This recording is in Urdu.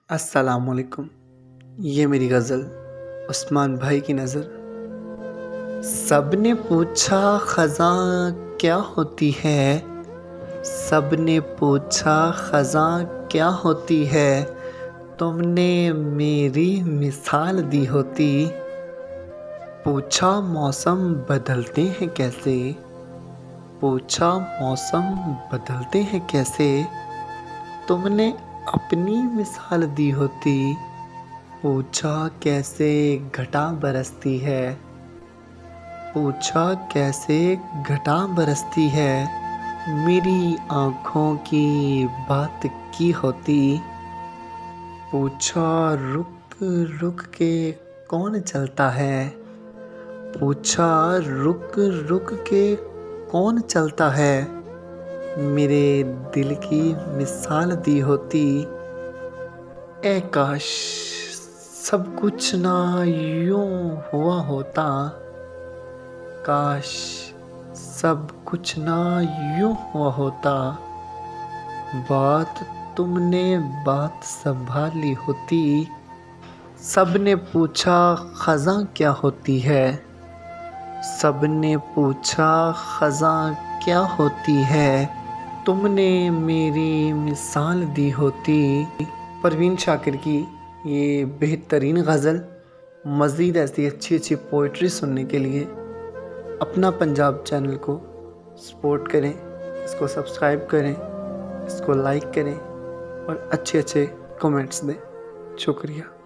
السلام علیکم۔ یہ میری غزل عثمان بھائی کی نظر۔ سب نے پوچھا خزاں کیا ہوتی ہے، سب نے پوچھا خزاں کیا ہوتی ہے، تم نے میری مثال دی ہوتی۔ پوچھا موسم بدلتے ہیں کیسے، پوچھا موسم بدلتے ہیں کیسے، تم نے اپنی مثال دی ہوتی۔ پوچھا کیسے گھٹا برستی ہے، پوچھا کیسے گھٹا برستی ہے، میری آنکھوں کی بات کی ہوتی۔ پوچھا رک رک کے کون چلتا ہے، پوچھا رک رک کے کون چلتا ہے، میرے دل کی مثال دی ہوتی۔ اے کاش سب کچھ نہ یوں ہوا ہوتا، کاش سب کچھ نہ یوں ہوا ہوتا، بات تم نے بات سنبھال لی ہوتی۔ سب نے پوچھا خزاں کیا ہوتی ہے، سب نے پوچھا خزاں کیا ہوتی ہے، تم نے میری مثال دی ہوتی۔ پروین شاکر کی یہ بہترین غزل۔ مزید ایسی اچھی پوئٹری سننے کے لیے اپنا پنجاب چینل کو سپورٹ کریں، اس کو سبسکرائب کریں، اس کو لائک کریں اور اچھے کمنٹس دیں۔ شکریہ۔